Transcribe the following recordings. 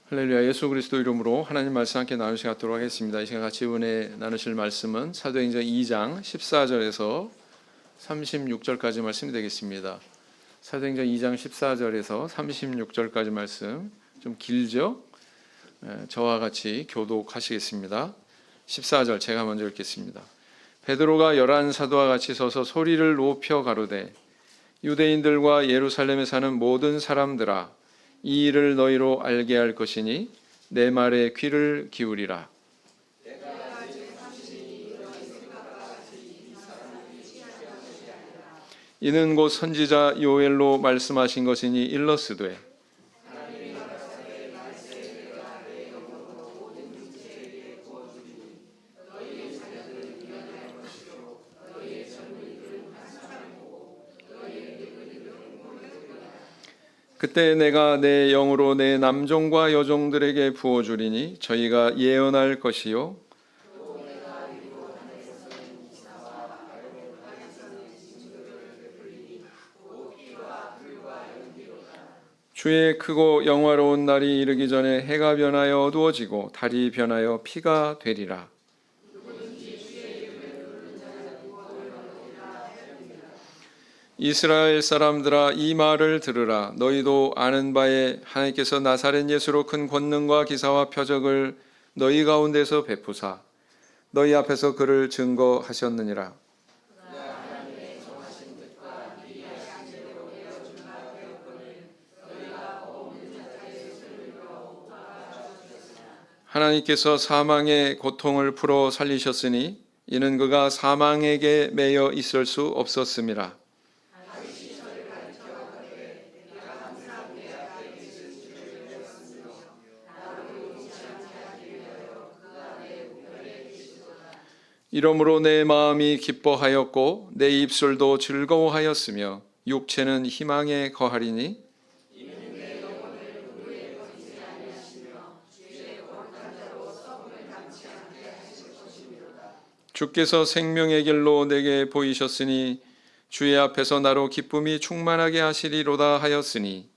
할렐루야. 예수 그리스도 이름으로 하나님 말씀 함께 나누시 갖도록 하겠습니다. 이 시간 같이 은혜 나누실 말씀은 사도행전 2장 14절에서 36절까지 말씀이 되겠습니다. 사도행전 2장 14절에서 36절까지 말씀 좀 길죠? 저와 같이 교독하시겠습니다. 14절 제가 먼저 읽겠습니다. 베드로가 11 사도와 같이 서서 소리를 높여 가로되 유대인들과 예루살렘에 사는 모든 사람들아, 이 일을 너희로 알게 할 것이니 내 말에 귀를 기울이라. 이는 곧 선지자 요엘로 말씀하신 것이니 일러스되 그때 내가 내 영으로 내 남종과 여종들에게 부어주리니 저희가 예언할 것이요 주의 크고 영화로운 날이 이르기 전에 해가 변하여 어두워지고 달이 변하여 피가 되리라. 이스라엘 사람들아, 이 말을 들으라. 너희도 아는 바에 하나님께서 나사렛 예수로 큰 권능과 기사와 표적을 너희 가운데서 베푸사 너희 앞에서 그를 증거하셨느니라. 하나님께서 사망의 고통을 풀어 살리셨으니 이는 그가 사망에게 매여 있을 수 없었음이라. 이러므로 내 마음이 기뻐하였고 내 입술도 즐거워하였으며 육체는 희망에 거하리니 주께서 생명의 길로 내게 보이셨으니 주의 앞에서 나로 기쁨이 충만하게 하시리로다 하였으니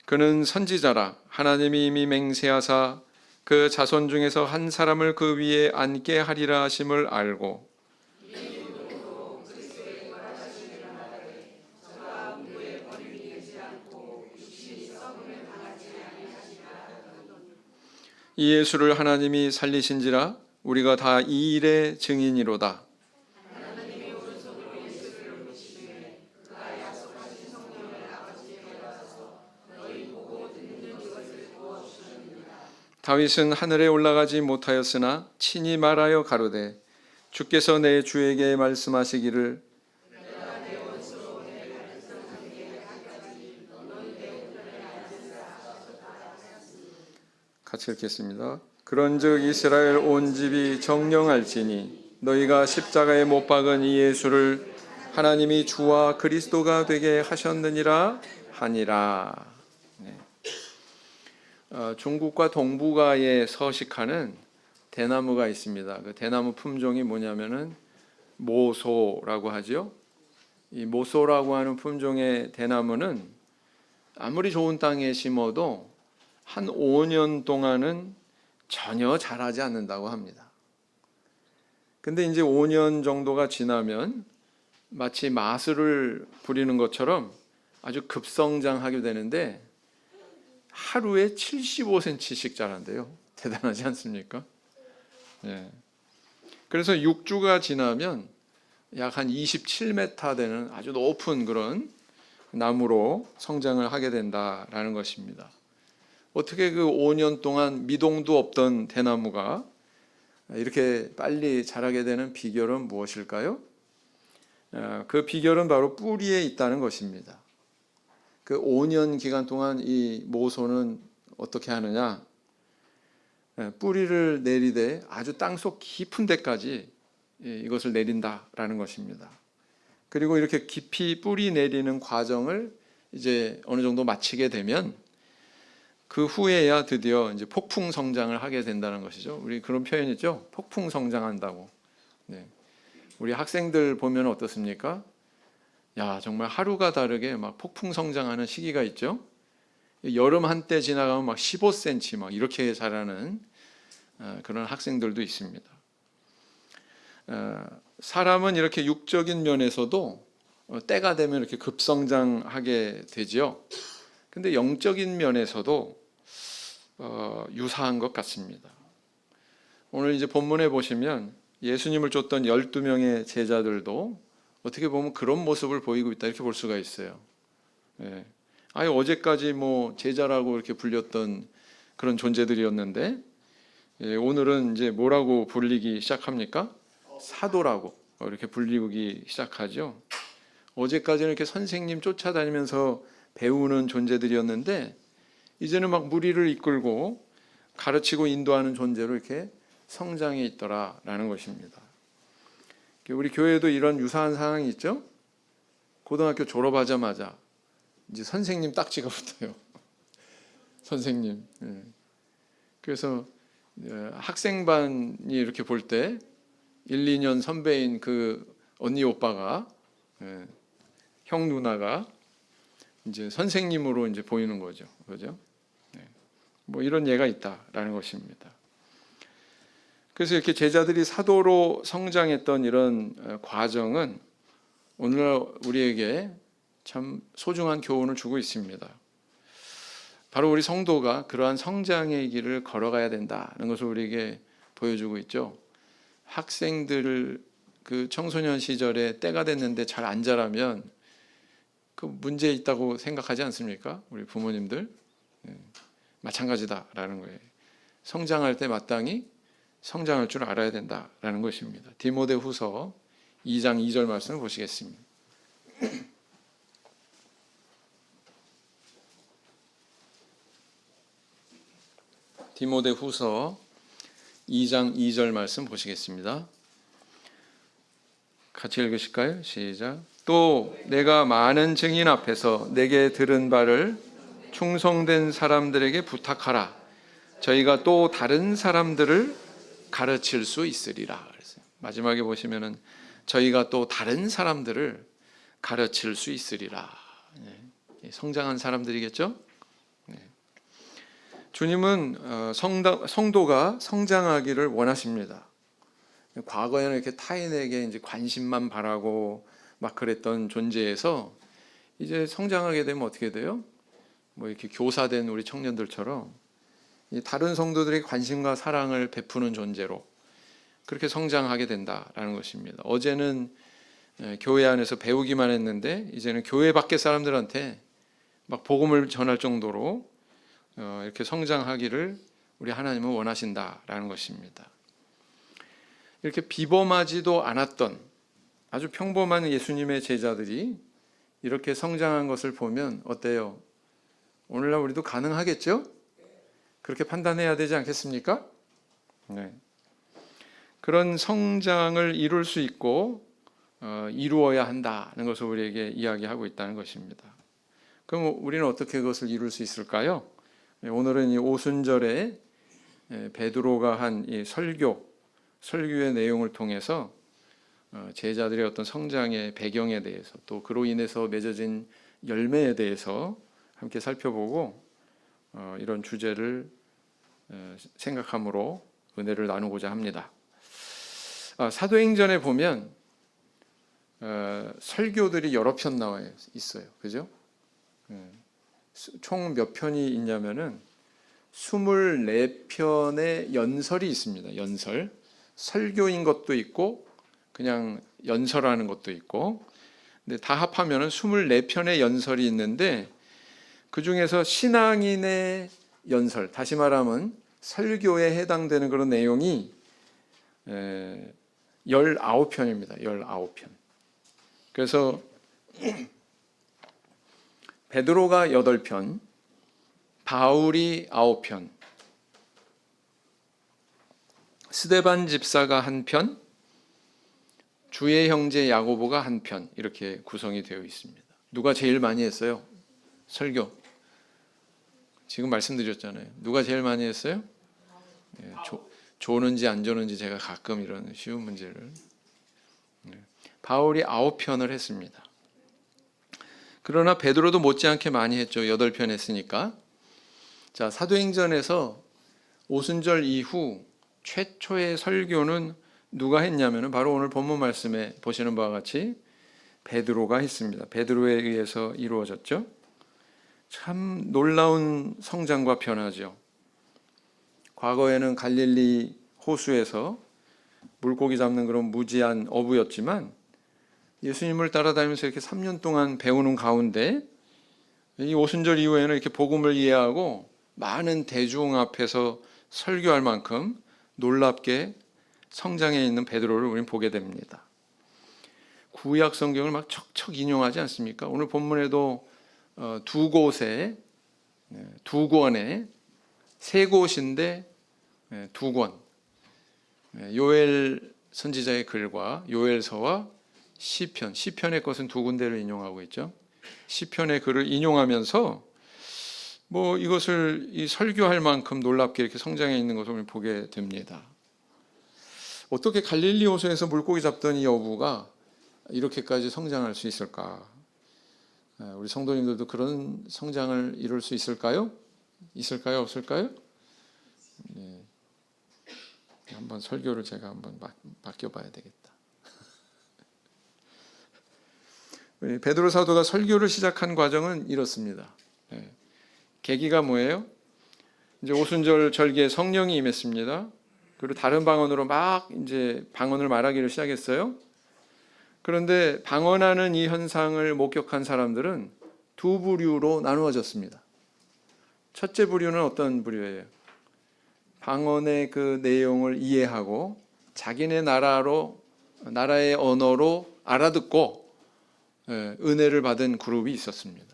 그는 선지자라. 하나님이 이미 맹세하사 그 자손 중에서 한 사람을 그 위에 앉게 하리라 하심을 알고 이 예수를 하나님이 살리신지라. 우리가 다 이 일의 증인이로다. 다윗은 하늘에 올라가지 못하였으나 친히 말하여 가로되 주께서 내 주에게 말씀하시기를 같이 읽겠습니다. 그런즉 이스라엘 온 집이 정령할지니 너희가 십자가에 못 박은 이 예수를 하나님이 주와 그리스도가 되게 하셨느니라 하니라. 중국과 동북아에 서식하는 대나무가 있습니다. 그 대나무 품종이 뭐냐면은 모소라고 하죠. 이 모소라고 하는 품종의 대나무는 아무리 좋은 땅에 심어도 한 5년 동안은 전혀 자라지 않는다고 합니다. 근데 이제 5년 정도가 지나면 마치 마술을 부리는 것처럼 아주 급성장하게 되는데 하루에 75cm씩 자란대요. 대단하지 않습니까? 네. 그래서 6주가 지나면 약 한 27m 되는 아주 높은 그런 나무로 성장을 하게 된다라는 것입니다. 어떻게 그 5년 동안 미동도 없던 대나무가 이렇게 빨리 자라게 되는 비결은 무엇일까요? 그 비결은 바로 뿌리에 있다는 것입니다. 그 5년 기간 동안 이 모소는 어떻게 하느냐? 뿌리를 내리되 아주 땅속 깊은 데까지 이것을 내린다라는 것입니다. 그리고 이렇게 깊이 뿌리 내리는 과정을 이제 어느 정도 마치게 되면 그 후에야 드디어 이제 폭풍 성장을 하게 된다는 것이죠. 우리 그런 표현 있죠? 폭풍 성장한다고. 네. 우리 학생들 보면 어떻습니까? 야, 정말 하루가 다르게 막 폭풍 성장하는 시기가 있죠. 여름 한때 지나가면 막 15cm 막 이렇게 자라는 그런 학생들도 있습니다. 사람은 이렇게 육적인 면에서도 때가 되면 이렇게 급성장하게 되지요. 근데 영적인 면에서도 유사한 것 같습니다. 오늘 이제 본문에 보시면 예수님을 쫓던 12명의 제자들도 어떻게 보면 그런 모습을 보이고 있다 이렇게 볼 수가 있어요. 예. 아예 어제까지 뭐 제자라고 이렇게 불렸던 그런 존재들이었는데 오늘은 이제 뭐라고 불리기 시작합니까? 사도라고 이렇게 불리기 시작하죠. 어제까지는 이렇게 선생님 쫓아다니면서 배우는 존재들이었는데 이제는 막 무리를 이끌고 가르치고 인도하는 존재로 이렇게 성장해 있더라라는 것입니다. 우리 교회도 이런 유사한 상황이 있죠. 고등학교 졸업하자마자 이제 선생님 딱지가 붙어요. 선생님. 그래서 학생반이 이렇게 볼 때 1, 2년 선배인 그 언니 오빠가 형 누나가 이제 선생님으로 이제 보이는 거죠. 그죠? 뭐 이런 예가 있다라는 것입니다. 그래서 이렇게 제자들이 사도로 성장했던 이런 과정은 오늘날 우리에게 참 소중한 교훈을 주고 있습니다. 바로 우리 성도가 그러한 성장의 길을 걸어가야 된다는 것을 우리에게 보여주고 있죠. 학생들을 그 청소년 시절에 때가 됐는데 잘 안 자라면 그 문제 있다고 생각하지 않습니까? 우리 부모님들 마찬가지다라는 거예요. 성장할 때 마땅히 성장할 줄 알아야 된다라는 것입니다. 디모데후서 2장 2절 말씀을 보시겠습니다. 디모데후서 2장 2절 말씀 보시겠습니다. 같이 읽으실까요? 시작. 또 내가 많은 증인 앞에서 내게 들은 바를 충성된 사람들에게 부탁하라. 저희가 또 다른 사람들을 가르칠 수 있으리라. 마지막에 보시면은 저희가 또 다른 사람들을 가르칠 수 있으리라. 성장한 사람들이겠죠? 주님은 성도가 성장하기를 원하십니다. 과거에는 이렇게 타인에게 이제 관심만 바라고 막 그랬던 존재에서 이제 성장하게 되면 어떻게 돼요? 뭐 이렇게 교사된 우리 청년들처럼 다른 성도들에게 관심과 사랑을 베푸는 존재로 그렇게 성장하게 된다라는 것입니다. 어제는 교회 안에서 배우기만 했는데 이제는 교회 밖의 사람들한테 막 복음을 전할 정도로 이렇게 성장하기를 우리 하나님은 원하신다라는 것입니다. 이렇게 비범하지도 않았던 아주 평범한 예수님의 제자들이 이렇게 성장한 것을 보면 어때요? 오늘날 우리도 가능하겠죠? 그렇게 판단해야 되지 않겠습니까? 네. 그런 성장을 이룰 수 있고 이루어야 한다는 것을 우리에게 이야기하고 있다는 것입니다. 그럼 우리는 어떻게 그것을 이룰 수 있을까요? 오늘은 이 오순절에 베드로가 한 이 설교의 내용을 통해서 제자들의 어떤 성장의 배경에 대해서 또 그로 인해서 맺어진 열매에 대해서 함께 살펴보고 이런 주제를 생각함으로 은혜를 나누고자 합니다. 사도행전에 보면 설교들이 여러 편 나와 있어요. 그죠? 총 몇 편이 있냐면은 24편의 연설이 있습니다. 연설. 설교인 것도 있고 그냥 연설하는 것도 있고. 근데 다 합하면은 24편의 연설이 있는데 그 중에서 신앙인의 연설, 다시 말하면 설교에 해당되는 그런 내용이 19편입니다. 19편. 그래서 베드로가 8편, 바울이 9편, 스데반 집사가 1편, 주의 형제 야고보가 1편 이렇게 구성이 되어 있습니다. 누가 제일 많이 했어요? 설교. 지금 말씀드렸잖아요. 누가 제일 많이 했어요? 조는지 안 조는지 제가 가끔 이런 쉬운 문제를 바울이 9편을 했습니다. 그러나 베드로도 못지않게 많이 했죠. 8편 했으니까. 자, 사도행전에서 오순절 이후 최초의 설교는 누가 했냐면 바로 오늘 본문 말씀에 보시는 바와 같이 베드로가 했습니다. 베드로에 의해서 이루어졌죠. 참 놀라운 성장과 변화죠. 과거에는 갈릴리 호수에서 물고기 잡는 그런 무지한 어부였지만 예수님을 따라다니면서 이렇게 3년 동안 배우는 가운데 이 오순절 이후에는 이렇게 복음을 이해하고 많은 대중 앞에서 설교할 만큼 놀랍게 성장해 있는 베드로를 우리는 보게 됩니다. 구약 성경을 막 척척 인용하지 않습니까? 오늘 본문에도 두 곳에 두 권에 세 곳인데 두 권, 요엘 선지자의 글과 요엘서와 시편의 것은 두 군데를 인용하고 있죠. 시편의 글을 인용하면서 뭐 이것을 설교할 만큼 놀랍게 이렇게 성장해 있는 것을 보게 됩니다. 어떻게 갈릴리 호수에서 물고기 잡던 이 어부가 이렇게까지 성장할 수 있을까? 우리 성도님들도 그런 성장을 이룰 수 있을까요? 있을까요? 없을까요? 네. 한번 설교를 제가 한번 맡겨봐야 되겠다. 베드로 사도가 설교를 시작한 과정은 이렇습니다. 계기가 뭐예요? 이제 오순절 절기에 성령이 임했습니다. 그리고 다른 방언으로 막 이제 방언을 말하기를 시작했어요. 그런데 방언하는 이 현상을 목격한 사람들은 두 부류로 나누어졌습니다. 첫째 부류는 어떤 부류예요? 방언의 그 내용을 이해하고 자기네 나라의 언어로 알아듣고 은혜를 받은 그룹이 있었습니다.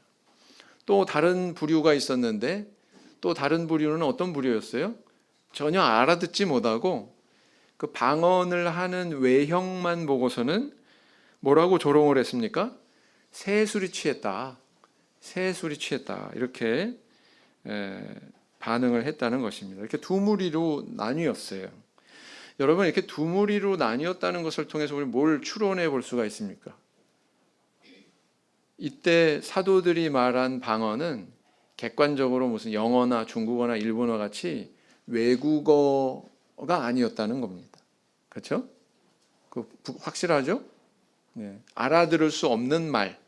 또 다른 부류가 있었는데 또 다른 부류는 어떤 부류였어요? 전혀 알아듣지 못하고 그 방언을 하는 외형만 보고서는 뭐라고 조롱을 했습니까? 새술이 취했다. 새술이 취했다. 이렇게 반응을 했다는 것입니다. 이렇게 두 무리로 나뉘었어요. 여러분, 이렇게 두 무리로 나뉘었다는 것을 통해서 우리 뭘 추론해 볼 수가 있습니까? 이때 사도들이 말한 방언은 객관적으로 무슨 영어나 중국어나 일본어 같이 외국어가 아니었다는 겁니다. 그렇죠? 확실하죠? 네. 알아들을 수 없는 말,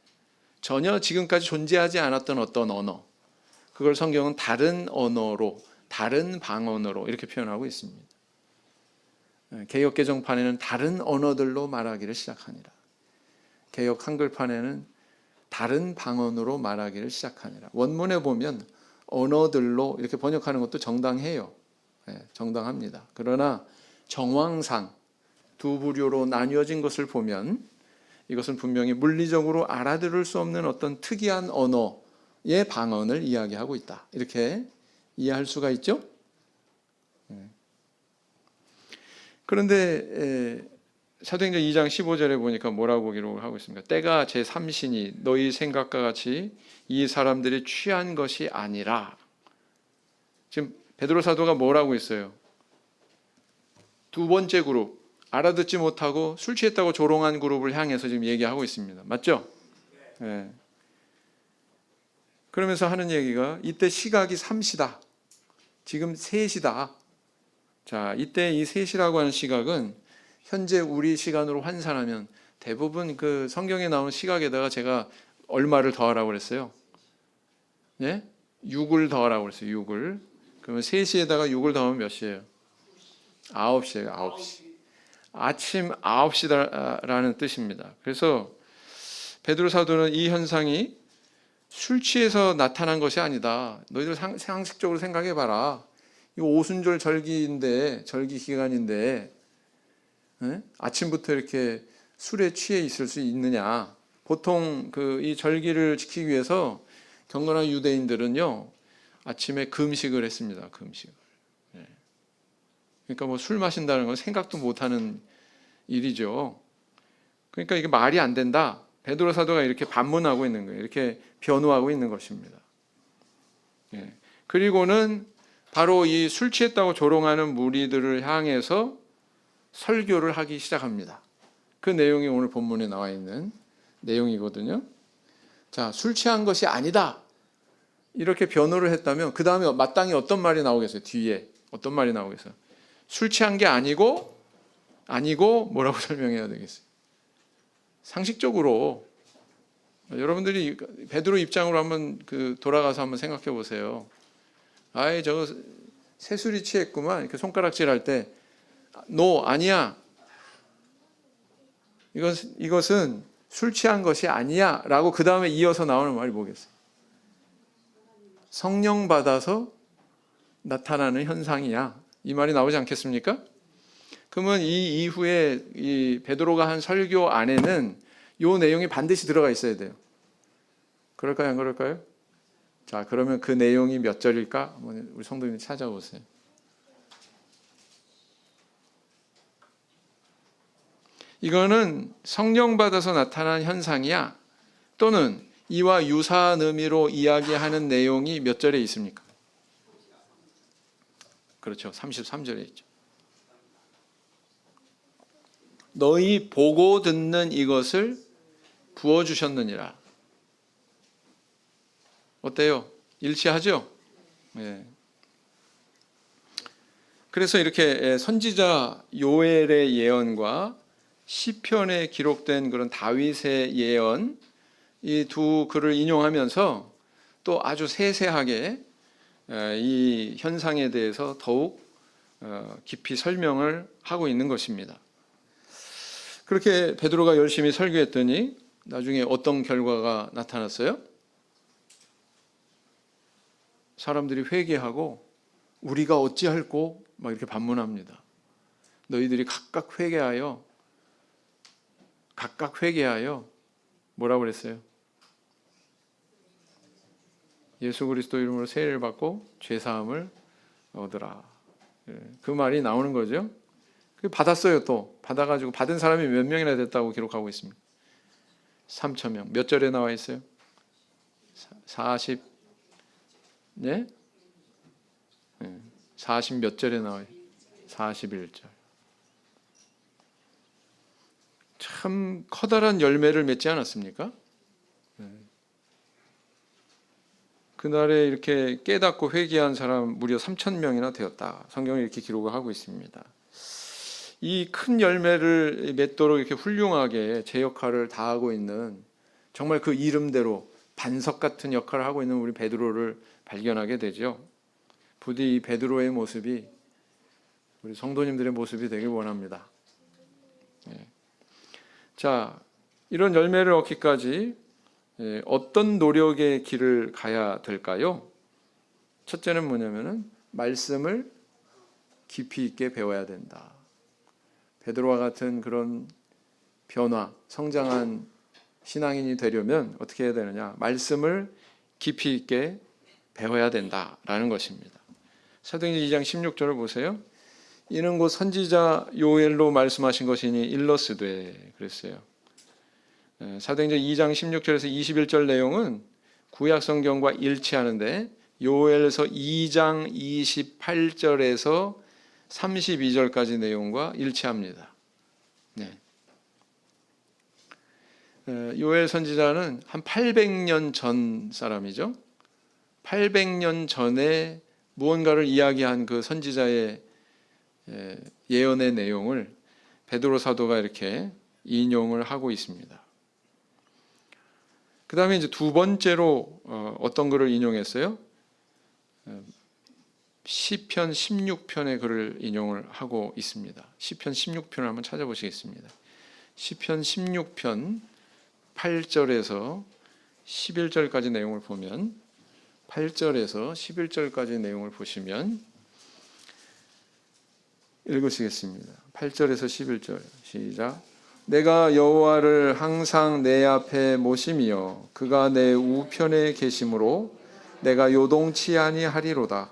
전혀 지금까지 존재하지 않았던 어떤 언어, 그걸 성경은 다른 언어로, 다른 방언으로 이렇게 표현하고 있습니다. 개역 개정판에는 다른 언어들로 말하기를 시작하니라. 개역 한글판에는 다른 방언으로 말하기를 시작하니라. 원문에 보면 언어들로 이렇게 번역하는 것도 정당해요. 정당합니다. 그러나 정황상 두 부류로 나뉘어진 것을 보면 이것은 분명히 물리적으로 알아들을 수 없는 어떤 특이한 언어의 방언을 이야기하고 있다. 이렇게 이해할 수가 있죠? 그런데 사도행전 2장 15절에 보니까 뭐라고 기록을 하고 있습니까? 때가 제3신이 너희 생각과 같이 이 사람들이 취한 것이 아니라. 지금 베드로 사도가 뭐라고 했어요? 두 번째 그룹, 알아듣지 못하고 술 취했다고 조롱한 그룹을 향해서 지금 얘기하고 있습니다. 맞죠? 네. 그러면서 하는 얘기가 이때 시각이 3시다. 지금 3시다. 자, 이때 이 3시라고 하는 시각은 현재 우리 시간으로 환산하면 대부분 그 성경에 나오는 시각에다가 제가 얼마를 더하라고 그랬어요? 예? 6을 더하라고 그랬어요. 6을. 그러면 3시에다가 6을 더하면 몇 시예요? 9시예요. 9시. 아침 9시라는 뜻입니다. 그래서 베드로 사도는 이 현상이 술 취해서 나타난 것이 아니다. 너희들 상식적으로 생각해봐라. 이 오순절 절기인데, 절기 기간인데 아침부터 이렇게 술에 취해 있을 수 있느냐. 보통 이 절기를 지키기 위해서 경건한 유대인들은요 아침에 금식을 했습니다. 금식을. 그러니까 뭐 술 마신다는 건 생각도 못하는 일이죠. 그러니까 이게 말이 안 된다. 베드로 사도가 이렇게 반문하고 있는 거예요. 이렇게 변호하고 있는 것입니다. 그리고는 바로 이 술 취했다고 조롱하는 무리들을 향해서 설교를 하기 시작합니다. 그 내용이 오늘 본문에 나와 있는 내용이거든요. 자, 술 취한 것이 아니다 이렇게 변호를 했다면 그 다음에 마땅히 어떤 말이 나오겠어요? 뒤에 어떤 말이 나오겠어요? 술 취한 게 아니고 뭐라고 설명해야 되겠어요? 상식적으로 여러분들이 베드로 입장으로 한번 돌아가서 한번 생각해 보세요. 아이 저거 새술이 취했구만 이렇게 손가락질할 때 너 아니야. 이것은 술 취한 것이 아니야 라고 그 다음에 이어서 나오는 말이 뭐겠어요? 성령 받아서 나타나는 현상이야. 이 말이 나오지 않겠습니까? 그러면 이 이후에 이 베드로가 한 설교 안에는 이 내용이 반드시 들어가 있어야 돼요. 그럴까요? 안 그럴까요? 자, 그러면 그 내용이 몇 절일까? 우리 성도님이 찾아보세요. 이거는 성령 받아서 나타난 현상이야. 또는 이와 유사한 의미로 이야기하는 내용이 몇 절에 있습니까? 그렇죠. 33절에 있죠. 너희 보고 듣는 이것을 부어주셨느니라. 어때요? 일치하죠? 네. 그래서 이렇게 선지자 요엘의 예언과 시편에 기록된 그런 다윗의 예언 이 두 글을 인용하면서 또 아주 세세하게 이 현상에 대해서 더욱 깊이 설명을 하고 있는 것입니다. 그렇게 베드로가 열심히 설교했더니 나중에 어떤 결과가 나타났어요? 사람들이 회개하고 우리가 어찌할꼬 막 이렇게 반문합니다. 너희들이 각각 회개하여 뭐라고 그랬어요? 예수 그리스도 이름으로 세례를 받고 죄 사함을 얻으라. 그 말이 나오는 거죠. 받았어요. 또 받아가지고 받은 사람이 몇 명이나 됐다고 기록하고 있습니다. 3,000명. 몇 절에 나와 있어요? 40 네? 40 몇 절에 나와요? 41절. 참 커다란 열매를 맺지 않았습니까? 그날에 이렇게 깨닫고 회개한 사람 무려 3,000명이나 되었다. 성경이 이렇게 기록을 하고 있습니다. 이 큰 열매를 맺도록 이렇게 훌륭하게 제 역할을 다하고 있는 정말 그 이름대로 반석 같은 역할을 하고 있는 우리 베드로를 발견하게 되죠. 부디 이 베드로의 모습이 우리 성도님들의 모습이 되길 원합니다. 자, 이런 열매를 얻기까지 어떤 노력의 길을 가야 될까요? 첫째는 뭐냐면은 말씀을 깊이 있게 배워야 된다. 베드로와 같은 그런 변화, 성장한 신앙인이 되려면 어떻게 해야 되느냐? 말씀을 깊이 있게 배워야 된다라는 것입니다. 사도행전 2장 16절을 보세요. 이는 곧 선지자 요엘로 말씀하신 것이니 일러스되 그랬어요. 사도행전 2장 16절에서 21절 내용은 구약 성경과 일치하는데 요엘서 2장 28절에서 32절까지 내용과 일치합니다. 네. 요엘 선지자는 한 800년 전 사람이죠. 800년 전에 무언가를 이야기한 그 선지자의 예언의 내용을 베드로 사도가 이렇게 인용을 하고 있습니다. 그 다음에 이제 두 번째로 어떤 글을 인용했어요? 시편 16편의 글을 인용을 하고 있습니다. 시편 16편을 한번 찾아보시겠습니다. 시편 16편 8절에서 11절까지 내용을 보면 8절에서 11절까지 내용을 보시면 읽으시겠습니다. 8절에서 11절 시작. 내가 여호와를 항상 내 앞에 모심이여 그가 내 우편에 계심으로 내가 요동치 아니하리로다.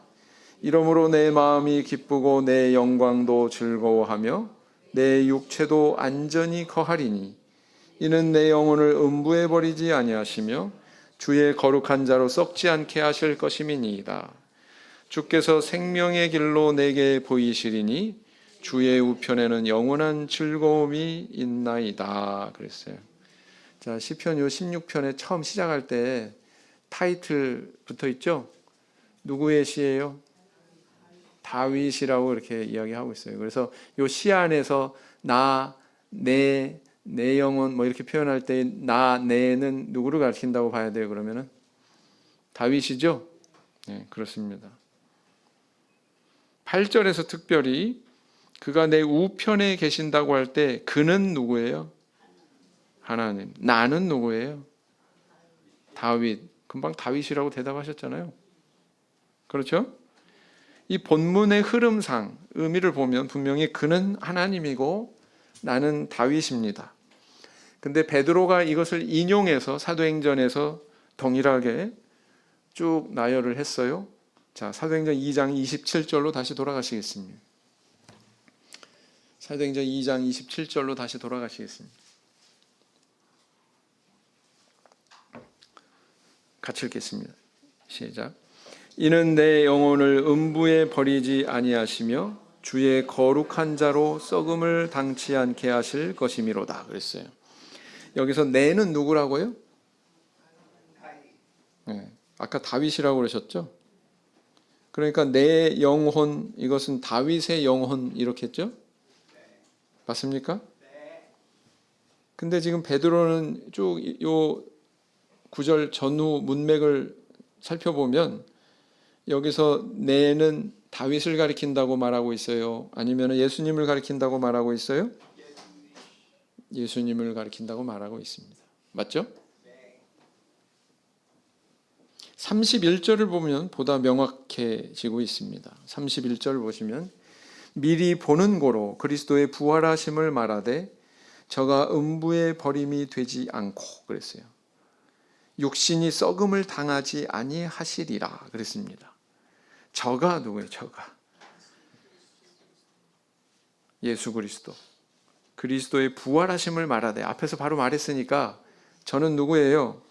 이러므로 내 마음이 기쁘고 내 영광도 즐거워하며 내 육체도 안전히 거하리니 이는 내 영혼을 음부에 버리지 아니하시며 주의 거룩한 자로 썩지 않게 하실 것임이니이다. 주께서 생명의 길로 내게 보이시리니 주의 우편에는 영원한 즐거움이 있나이다 그랬어요. 자, 시편 요 16편에 처음 시작할 때 타이틀 붙어 있죠? 누구의 시예요? 다윗이라고 이렇게 이야기하고 있어요. 그래서 요 시 안에서 나, 내 영혼 뭐 이렇게 표현할 때 나, 내는 누구를 가리킨다고 봐야 돼요? 그러면은 다윗이죠? 네, 그렇습니다. 8절에서 특별히 그가 내 우편에 계신다고 할 때 그는 누구예요? 하나님. 나는 누구예요? 다윗. 금방 다윗이라고 대답하셨잖아요. 그렇죠? 이 본문의 흐름상 의미를 보면 분명히 그는 하나님이고 나는 다윗입니다. 근데 베드로가 이것을 인용해서 사도행전에서 동일하게 쭉 나열을 했어요. 자, 사도행전 2장 27절로 다시 돌아가시겠습니다. 사도행전 2장 27절로 다시 돌아가시겠습니다. 같이 읽겠습니다. 시작. 이는 내 영혼을 음부에 버리지 아니하시며 주의 거룩한 자로 썩음을 당치 않게 하실 것이미로다 그랬어요. 여기서 내는 누구라고요? 네, 아까 다윗이라고 그러셨죠? 그러니까 내 영혼, 이것은 다윗의 영혼 이렇게 했죠? 맞습니까? 근데 지금 베드로는 쭉 요 구절 전후 문맥을 살펴보면 여기서 내는 다윗을 가리킨다고 말하고 있어요? 아니면 예수님을 가리킨다고 말하고 있어요? 예수님을 가리킨다고 말하고 있습니다. 맞죠? 31절을 보면 보다 명확해지고 있습니다. 31절을 보시면 미리 보는 고로 그리스도의 부활하심을 말하되 저가 음부에 버림이 되지 않고 그랬어요. 육신이 썩음을 당하지 아니하시리라 그랬습니다. 저가 누구예요? 저가 예수 그리스도. 그리스도의 부활하심을 말하되 앞에서 바로 말했으니까 저는 누구예요?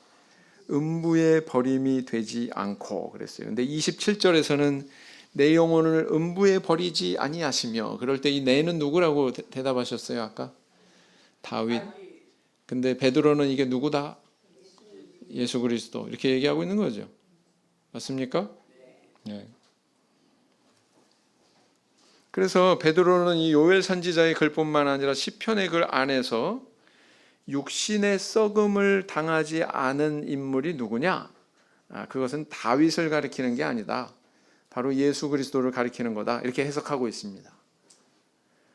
음부에 버림이 되지 않고 그랬어요. 근데 27절에서는 내 영혼을 음부에 버리지 아니하시며 그럴 때 이 내는 누구라고 대답하셨어요? 아까 다윗. 근데 베드로는 이게 누구다? 예수 그리스도 이렇게 얘기하고 있는 거죠. 맞습니까? 네. 그래서 베드로는 이 요엘 선지자의 글뿐만 아니라 시편의 글 안에서 육신의 썩음을 당하지 않은 인물이 누구냐? 그것은 다윗을 가리키는 게 아니다. 바로 예수 그리스도를 가리키는 거다. 이렇게 해석하고 있습니다.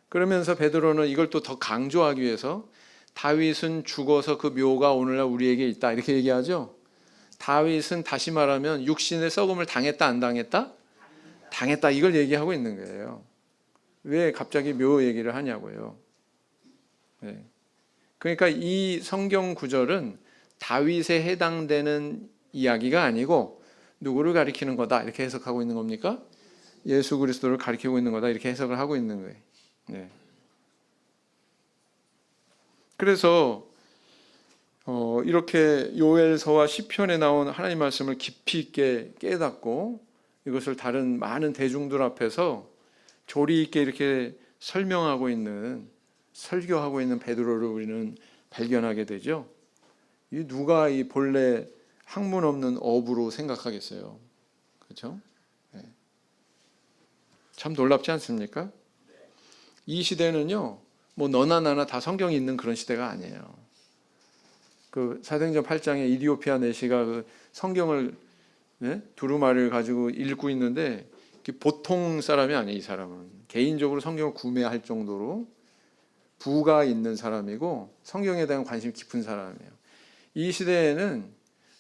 그러면서 베드로는 이걸 또 더 강조하기 위해서 다윗은 죽어서 그 묘가 오늘날 우리에게 있다. 이렇게 얘기하죠. 다윗은 다시 말하면 육신의 썩음을 당했다 안 당했다? 당했다. 이걸 얘기하고 있는 거예요. 왜 갑자기 묘 얘기를 하냐고요. 네. 그러니까 이 성경 구절은 다윗에 해당되는 이야기가 아니고 누구를 가리키는 거다 이렇게 해석하고 있는 겁니까? 예수 그리스도를 가리키고 있는 거다 이렇게 해석을 하고 있는 거예요. 네. 그래서 이렇게 요엘서와 시편에 나온 하나님 말씀을 깊이 있게 깨닫고 이것을 다른 많은 대중들 앞에서 조리 있게 이렇게 설명하고 있는 설교하고 있는 베드로를 우리는 발견하게 되죠. 이 누가 이 본래 학문 없는 어부로 생각하겠어요. 그렇죠? 네. 참 놀랍지 않습니까? 이 시대는요, 뭐 너나 나나 다 성경이 있는 그런 시대가 아니에요. 그 사도행전 8장에 이디오피아 내시가 그 성경을 두루마리를 가지고 읽고 있는데 보통 사람이 아니에요. 이 사람은 개인적으로 성경을 구매할 정도로 부가 있는 사람이고 성경에 대한 관심이 깊은 사람이에요. 이 시대에는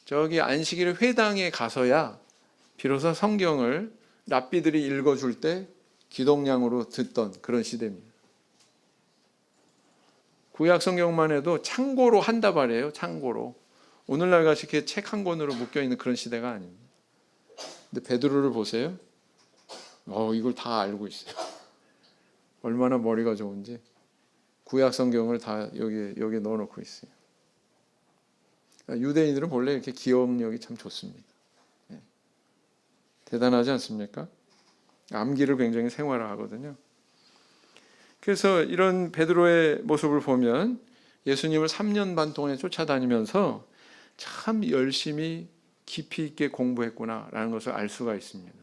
저기 안식일 회당에 가서야 비로소 성경을 랍비들이 읽어줄 때 기독량으로 듣던 그런 시대입니다. 구약 성경만 해도 창고로 한다발이에요. 창고로. 오늘날 같이 이렇게 책 한 권으로 묶여 있는 그런 시대가 아닙니다. 근데 베드로를 보세요. 이걸 다 알고 있어요. 얼마나 머리가 좋은지. 구약 성경을 다 여기에 넣어놓고 있어요. 유대인들은 원래 이렇게 기억력이 참 좋습니다. 네. 대단하지 않습니까? 암기를 굉장히 생활화하거든요. 그래서 이런 베드로의 모습을 보면 예수님을 3년 반 동안 쫓아다니면서 참 열심히 깊이 있게 공부했구나라는 것을 알 수가 있습니다.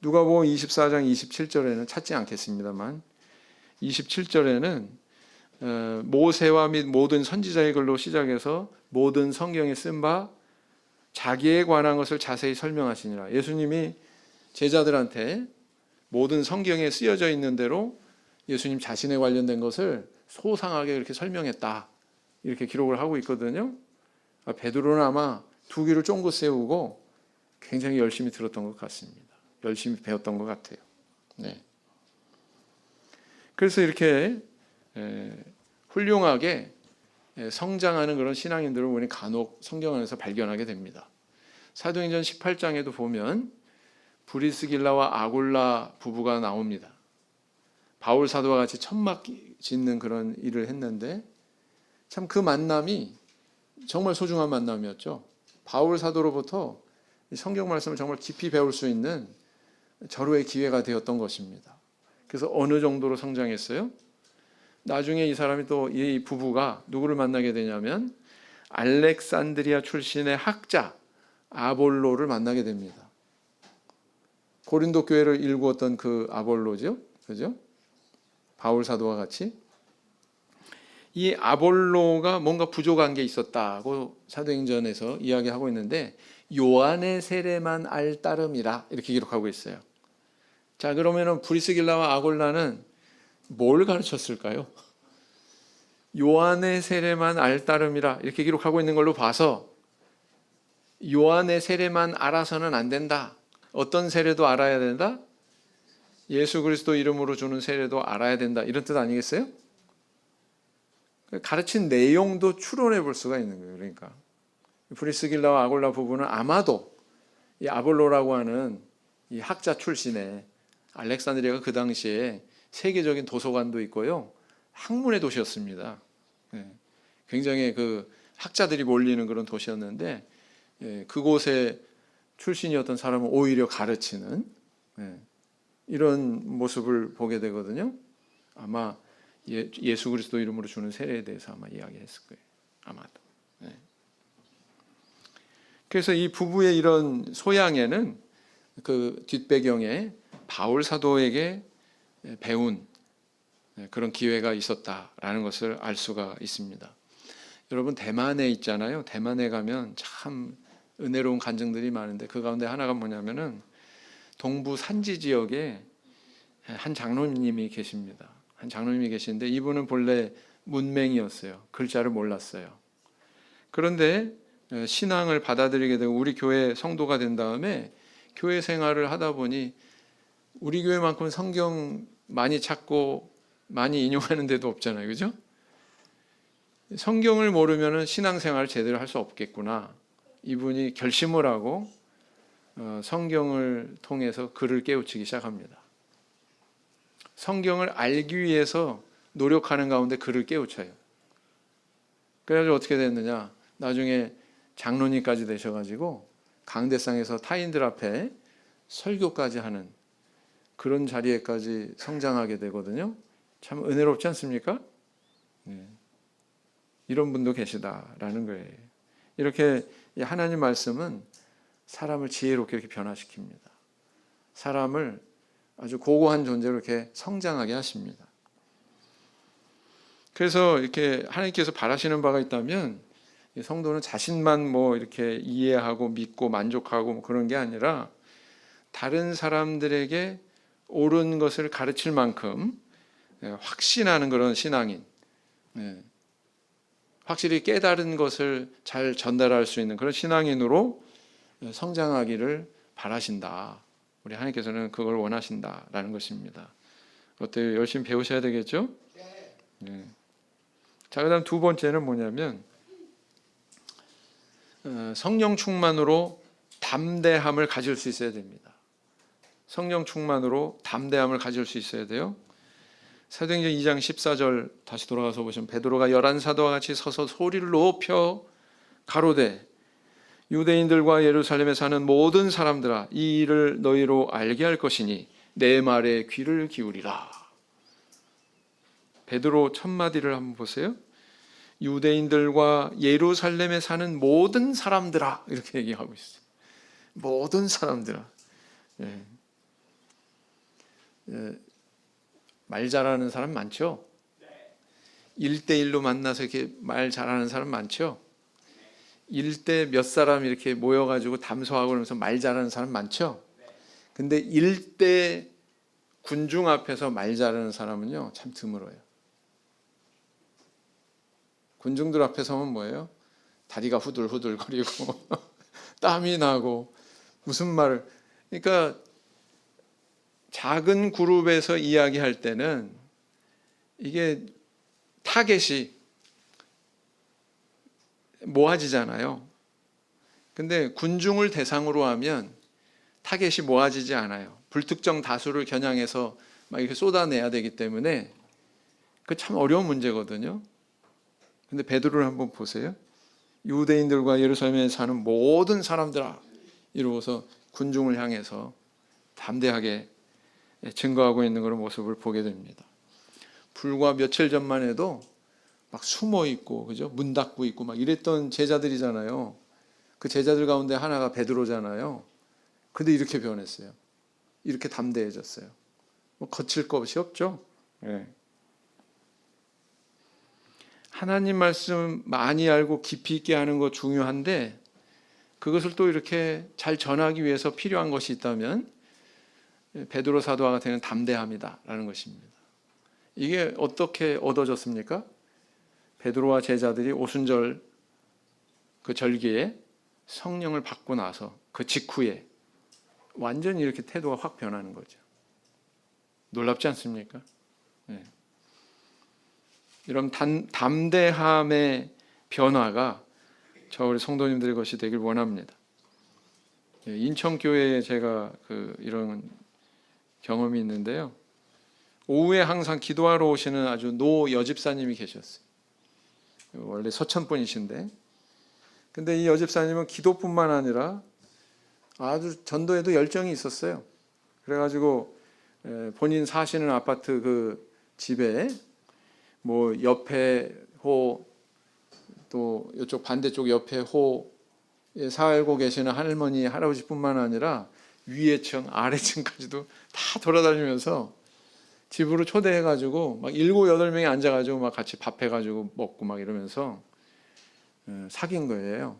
누가복음 24장 27절에는 찾지 않겠습니다만 27절에는 모세와 및 모든 선지자의 글로 시작해서 모든 성경에 쓴 바 자기에 관한 것을 자세히 설명하시니라. 예수님이 제자들한테 모든 성경에 쓰여져 있는 대로 예수님 자신에 관련된 것을 소상하게 이렇게 설명했다. 이렇게 기록을 하고 있거든요. 베드로는 아마 두 귀를 쫑긋 세우고 굉장히 열심히 들었던 것 같습니다. 열심히 배웠던 것 같아요. 네. 그래서 이렇게 훌륭하게 성장하는 그런 신앙인들을 우리 간혹 성경 안에서 발견하게 됩니다. 사도행전 18장에도 보면 브리스길라와 아굴라 부부가 나옵니다. 바울 사도와 같이 천막 짓는 그런 일을 했는데 참 그 만남이 정말 소중한 만남이었죠. 바울 사도로부터 성경 말씀을 정말 깊이 배울 수 있는 절호의 기회가 되었던 것입니다. 그래서 어느 정도로 성장했어요? 나중에 이 사람이 또 이 부부가 누구를 만나게 되냐면 알렉산드리아 출신의 학자 아볼로를 만나게 됩니다. 고린도 교회를 일구었던 그 아볼로죠, 그죠? 바울 사도와 같이 이 아볼로가 뭔가 부족한 게 있었다고 사도행전에서 이야기하고 있는데 요한의 세례만 알 따름이라 이렇게 기록하고 있어요. 자, 그러면은 브리스길라와 아골라는 뭘 가르쳤을까요? 요한의 세례만 알 따름이라 이렇게 기록하고 있는 걸로 봐서 요한의 세례만 알아서는 안 된다. 어떤 세례도 알아야 된다? 예수 그리스도 이름으로 주는 세례도 알아야 된다. 이런 뜻 아니겠어요? 가르친 내용도 추론해 볼 수가 있는 거예요. 그러니까 브리스길라와 아골라 부부는 아마도 이 아볼로라고 하는 이 학자 출신의 알렉산드리아가 그 당시에 세계적인 도서관도 있고요. 학문의 도시였습니다. 굉장히 그 학자들이 몰리는 그런 도시였는데 그곳에 출신이었던 사람은 오히려 가르치는 이런 모습을 보게 되거든요. 아마 예수 그리스도 이름으로 주는 세례에 대해서 아마 이야기했을 거예요. 아마도. 그래서 이 부부의 이런 소양에는 그 뒷배경에 바울 사도에게 배운 그런 기회가 있었다라는 것을 알 수가 있습니다. 여러분 대만에 있잖아요. 대만에 가면 참 은혜로운 간증들이 많은데 그 가운데 하나가 뭐냐면은 동부 산지 지역에 한 장로님이 계십니다. 한 장로님이 계시는데 이분은 본래 문맹이었어요. 글자를 몰랐어요. 그런데 신앙을 받아들이게 되고 우리 교회 성도가 된 다음에 교회 생활을 하다 보니 우리 교회만큼 성경 많이 찾고 많이 인용하는 데도 없잖아요. 그죠? 성경을 모르면 신앙생활을 제대로 할 수 없겠구나. 이분이 결심을 하고 성경을 통해서 글을 깨우치기 시작합니다. 성경을 알기 위해서 노력하는 가운데 글을 깨우쳐요. 그래가지고 어떻게 됐느냐. 나중에 장로님까지 되셔가지고 강대상에서 타인들 앞에 설교까지 하는 그런 자리에까지 성장하게 되거든요. 참 은혜롭지 않습니까? 이런 분도 계시다라는 거예요. 이렇게 하나님 말씀은 사람을 지혜롭게 이렇게 변화시킵니다. 사람을 아주 고고한 존재로 이렇게 성장하게 하십니다. 그래서 이렇게 하나님께서 바라시는 바가 있다면 성도는 자신만 뭐 이렇게 이해하고 믿고 만족하고 뭐 그런 게 아니라 다른 사람들에게 옳은 것을 가르칠 만큼 확신하는 그런 신앙인, 확실히 깨달은 것을 잘 전달할 수 있는 그런 신앙인으로 성장하기를 바라신다. 우리 하나님께서는 그걸 원하신다라는 것입니다. 어때요? 열심히 배우셔야 되겠죠? 네. 자, 그다음 두 번째는 뭐냐면 성령 충만으로 담대함을 가질 수 있어야 됩니다. 성령 충만으로 담대함을 가질 수 있어야 돼요. 사도행전 2장 14절 다시 돌아가서 보시면 베드로가 열한 사도와 같이 서서 소리를 높여 가로되 유대인들과 예루살렘에 사는 모든 사람들아 이 일을 너희로 알게 할 것이니 내 말에 귀를 기울이라. 베드로 첫 마디를 한번 보세요. 유대인들과 예루살렘에 사는 모든 사람들아, 이렇게 얘기하고 있어요. 모든 사람들아. 예. 예. 말 잘하는 사람 많죠? 1대1로 만나서 이렇게 말 잘하는 사람 많죠? 1대 몇 사람 이렇게 모여가지고 담소하고 그러면서 말 잘하는 사람 많죠? 근데 1대 군중 앞에서 말 잘하는 사람은요, 참 드물어요. 군중들 앞에 서면 뭐예요? 다리가 후들후들 거리고 땀이 나고 무슨 말을. 그러니까 작은 그룹에서 이야기할 때는 이게 타겟이 모아지잖아요. 근데 군중을 대상으로 하면 타겟이 모아지지 않아요. 불특정 다수를 겨냥해서 막 이렇게 쏟아내야 되기 때문에 그 참 어려운 문제거든요. 근데 베드로를 한번 보세요. 유대인들과 예루살렘에 사는 모든 사람들아, 이러고서 군중을 향해서 담대하게 증거하고 있는 그런 모습을 보게 됩니다. 불과 며칠 전만 해도 막 숨어 있고, 그죠? 문 닫고 있고 막 이랬던 제자들이잖아요. 그 제자들 가운데 하나가 베드로잖아요. 근데 이렇게 변했어요. 이렇게 담대해졌어요. 뭐 거칠 것이 없죠. 네. 하나님 말씀 많이 알고 깊이 있게 하는 거 중요한데, 그것을 또 이렇게 잘 전하기 위해서 필요한 것이 있다면 베드로 사도와 같은 담대함이다라는 것입니다. 이게 어떻게 얻어졌습니까? 베드로와 제자들이 오순절 그 절기에 성령을 받고 나서 그 직후에 완전히 이렇게 태도가 확 변하는 거죠. 놀랍지 않습니까? 네. 이런 담대함의 변화가 저 우리 성도님들의 것이 되길 원합니다. 인천교회에 제가 이런 경험이 있는데요. 오후에 항상 기도하러 오시는 아주 노 여집사님이 계셨어요. 원래 서천분이신데, 근데 이 여집사님은 기도뿐만 아니라 아주 전도에도 열정이 있었어요. 그래가지고 본인 사시는 아파트 그 집에 뭐 옆에 호, 또 이쪽 반대쪽 옆에 호에 살고 계시는 할머니 할아버지뿐만 아니라 위에 층 아래 층까지도 다 돌아다니면서 집으로 초대해가지고 막 7, 8명이 앉아가지고 막 같이 밥 해가지고 먹고 막 이러면서 사귄 거예요.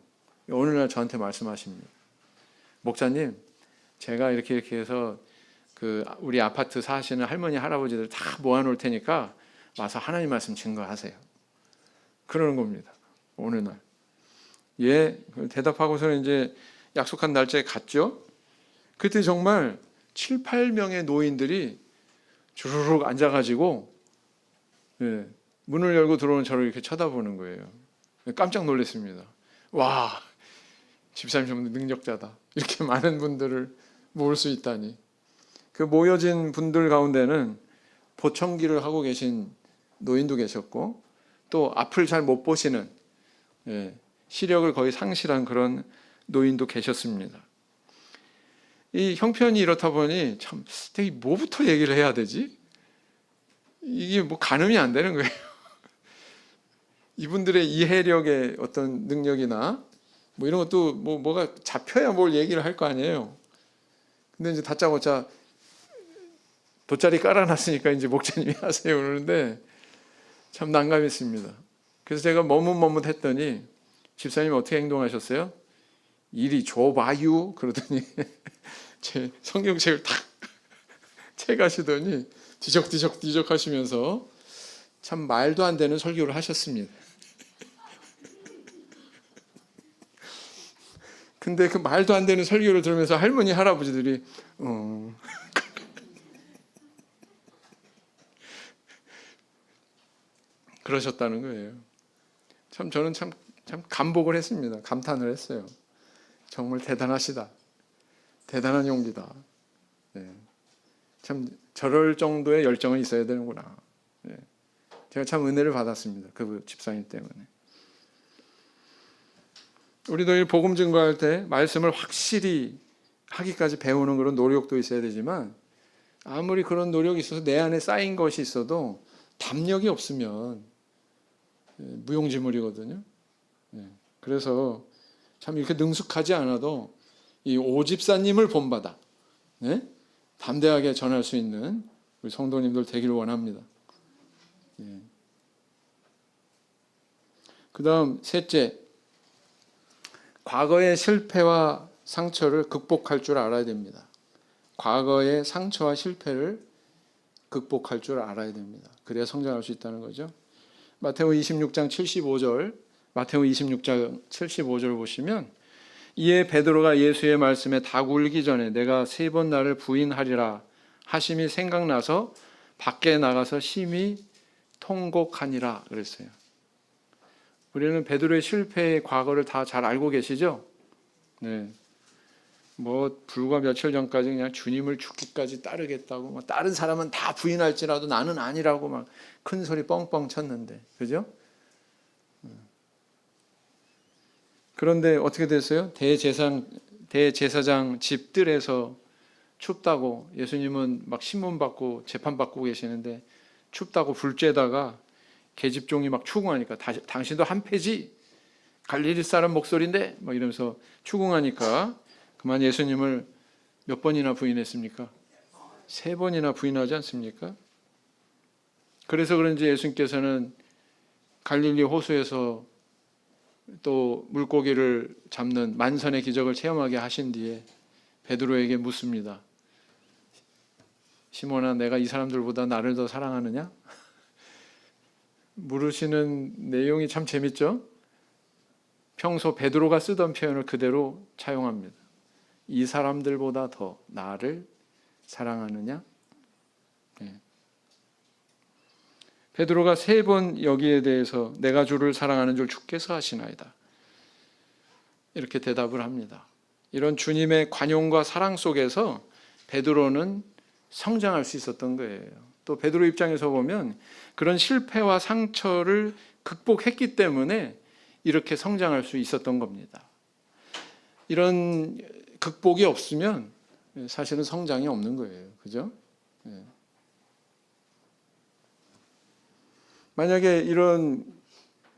어느 날 저한테 말씀하십니다. 목사님, 제가 이렇게 해서 그 우리 아파트 사시는 할머니 할아버지들 다 모아놓을 테니까 와서 하나님 말씀 증거하세요. 그러는 겁니다. 어느 날. 예, 대답하고서는 이제 약속한 날짜에 갔죠. 그때 정말 7, 8명의 노인들이 주르륵 앉아가지고 문을 열고 들어오는 저를 이렇게 쳐다보는 거예요. 깜짝 놀랐습니다. 와, 집사님 정말 능력자다. 이렇게 많은 분들을 모을 수 있다니. 그 모여진 분들 가운데는 보청기를 하고 계신 노인도 계셨고, 또 앞을 잘 못 보시는 시력을 거의 상실한 그런 노인도 계셨습니다. 이 형편이 이렇다 보니 참 되게 뭐부터 얘기를 해야 되지? 이게 뭐 가늠이 안 되는 거예요. 이분들의 이해력의 어떤 능력이나 뭐 이런 것도 뭐가 잡혀야 뭘 얘기를 할 거 아니에요. 근데 이제 다짜고짜 돗자리 깔아놨으니까 이제 목사님이 하세요 그러는데 참 난감했습니다. 그래서 제가 머뭇머뭇했더니 집사님이 어떻게 행동하셨어요? 이리 줘봐유 그러더니 제 성경책을 탁 채가시더니 뒤적뒤적 하시면서 참 말도 안 되는 설교를 하셨습니다. 근데 그 말도 안 되는 설교를 들으면서 할머니 할아버지들이 그러셨다는 거예요. 참 저는 참 감복을 했습니다. 감탄을 했어요. 정말 대단하시다. 대단한 용기다. 네. 참 저럴 정도의 열정은 있어야 되는구나. 네. 제가 참 은혜를 받았습니다. 그 집사님 때문에. 우리도 이 복음 증거할 때 말씀을 확실히 하기까지 배우는 그런 노력도 있어야 되지만, 아무리 그런 노력이 있어서 내 안에 쌓인 것이 있어도 담력이 없으면 무용지물이거든요. 그래서 참 이렇게 능숙하지 않아도 이 오집사님을 본받아 담대하게 전할 수 있는 우리 성도님들 되기를 원합니다. 그 다음 셋째, 과거의 실패와 상처를 극복할 줄 알아야 됩니다. 과거의 상처와 실패를 극복할 줄 알아야 됩니다. 그래야 성장할 수 있다는 거죠. 마태복음 26장 75절, 마태복음 26장 75절 보시면 이에 베드로가 예수의 말씀에 다 굴기 전에 내가 3번 나를 부인하리라 하심이 생각나서 밖에 나가서 심히 통곡하니라 그랬어요. 우리는 베드로의 실패의 과거를 다 잘 알고 계시죠? 네. 뭐 불과 며칠 전까지 그냥 주님을 죽기까지 따르겠다고 막 다른 사람은 다 부인할지라도 나는 아니라고 막 큰 소리 뻥뻥 쳤는데, 그죠? 그런데 어떻게 됐어요? 대제사장 집들에서 춥다고 예수님은 막 신문 받고 재판 받고 계시는데 춥다고 불 쬐다가 계집종이 막 추궁하니까 당신도 한패지? 갈릴리 사람 목소리인데? 막 이러면서 추궁하니까 그만 예수님을 몇 번이나 부인했습니까? 3번이나 부인하지 않습니까? 그래서 그런지 예수님께서는 갈릴리 호수에서 또 물고기를 잡는 만선의 기적을 체험하게 하신 뒤에 베드로에게 묻습니다. 시몬아, 내가 이 사람들보다 나를 더 사랑하느냐? 물으시는 내용이 참 재밌죠? 평소 베드로가 쓰던 표현을 그대로 차용합니다. 이 사람들보다 더 나를 사랑하느냐? 베드로가 3번 여기에 대해서 내가 주를 사랑하는 줄 주께서 하시나이다. 이렇게 대답을 합니다. 이런 주님의 관용과 사랑 속에서 베드로는 성장할 수 있었던 거예요. 또 베드로 입장에서 보면 그런 실패와 상처를 극복했기 때문에 이렇게 성장할 수 있었던 겁니다. 이런 극복이 없으면 사실은 성장이 없는 거예요. 그죠? 만약에 이런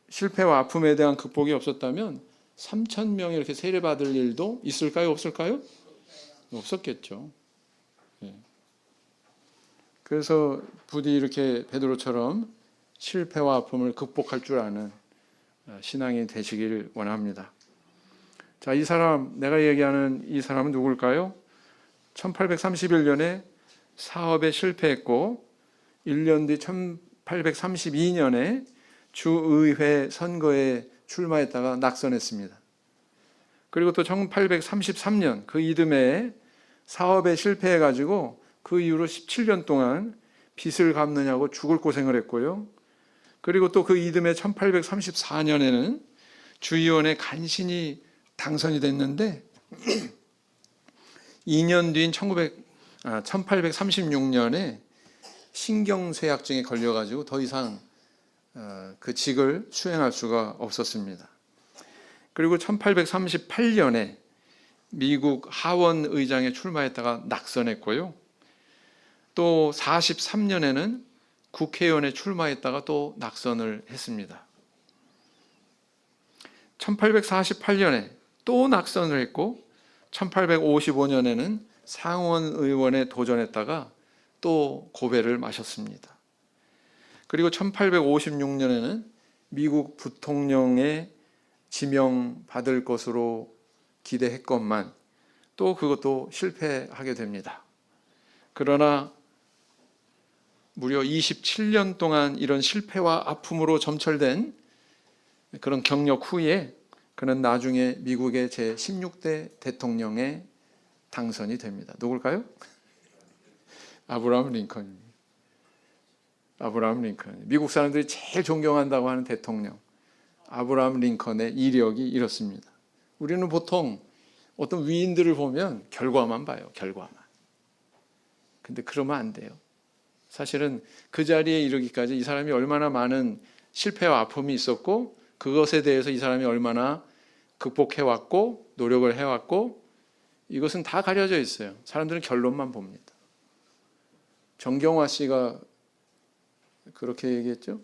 실패와 아픔에 대한 극복이 없었다면 3,000명이 이렇게 세례받을 일도 있을까요? 없을까요? 없었겠죠. 그래서 부디 이렇게 베드로처럼 실패와 아픔을 극복할 줄 아는 신앙이 되시길 원합니다. 자, 이 사람, 내가 얘기하는 이 사람은 누굴까요? 1831년에 사업에 실패했고 1년 뒤 1832년에 주의회 선거에 출마했다가 낙선했습니다. 그리고 또 1833년 그 이듬해에 사업에 실패해가지고 그 이후로 17년 동안 빚을 갚느냐고 죽을 고생을 했고요. 그리고 또 그 이듬해 1834년에는 주의원에 간신히 당선이 됐는데 2년 뒤인 1836년에 신경쇠약증에 걸려가지고 더 이상 그 직을 수행할 수가 없었습니다. 그리고 1838년에 미국 하원 의장에 출마했다가 낙선했고요. 또 43년에는 국회의원에 출마했다가 또 낙선을 했습니다. 1848년에 또 낙선을 했고 1855년에는 상원 의원에 도전했다가 또 고배를 마셨습니다. 그리고 1856년에는 미국 부통령에 지명받을 것으로 기대했건만 또 그것도 실패하게 됩니다. 그러나 무려 27년 동안 이런 실패와 아픔으로 점철된 그런 경력 후에 그는 나중에 미국의 제16대 대통령에 당선이 됩니다. 누굴까요? 아브라함 링컨입니다. 아브라함 링컨. 미국 사람들이 제일 존경한다고 하는 대통령. 아브라함 링컨의 이력이 이렇습니다. 우리는 보통 어떤 위인들을 보면 결과만 봐요. 결과만. 근데 그러면 안 돼요. 사실은 그 자리에 이르기까지 이 사람이 얼마나 많은 실패와 아픔이 있었고 그것에 대해서 이 사람이 얼마나 극복해왔고 노력을 해왔고 이것은 다 가려져 있어요. 사람들은 결론만 봅니다. 정경화 씨가 그렇게 얘기했죠?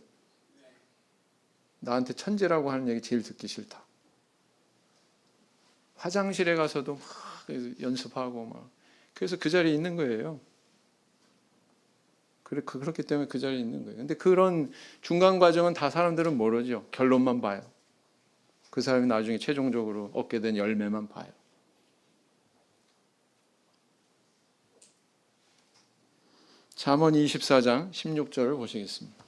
나한테 천재라고 하는 얘기 제일 듣기 싫다. 화장실에 가서도 막 연습하고 막. 그래서 그 자리에 있는 거예요. 그렇기 때문에 그 자리에 있는 거예요. 근데 그런 중간 과정은 다 사람들은 모르죠. 결론만 봐요. 그 사람이 나중에 최종적으로 얻게 된 열매만 봐요. 잠언 24장 16절을 보시겠습니다.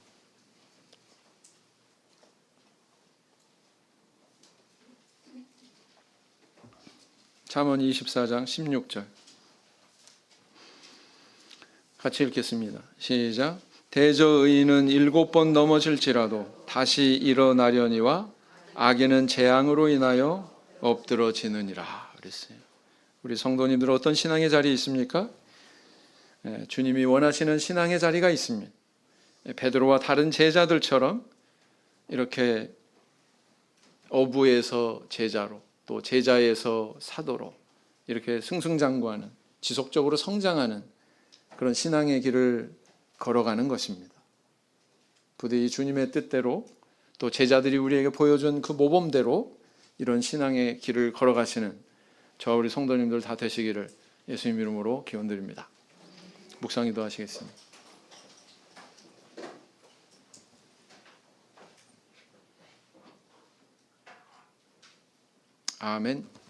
잠언 24장 16절 같이 읽겠습니다. 시작. 대저 의인은 7번 넘어질지라도 다시 일어나려니와 악인은 재앙으로 인하여 엎드러지느니라 그랬어요. 우리 성도님들 어떤 신앙의 자리에 있습니까? 주님이 원하시는 신앙의 자리가 있습니다. 베드로와 다른 제자들처럼 이렇게 어부에서 제자로 또 제자에서 사도로 이렇게 승승장구하는 지속적으로 성장하는 그런 신앙의 길을 걸어가는 것입니다. 부디 주님의 뜻대로 또 제자들이 우리에게 보여준 그 모범대로 이런 신앙의 길을 걸어가시는 저와 우리 성도님들 다 되시기를 예수님 이름으로 기원드립니다. 묵상기도 하시겠습니다. 아멘.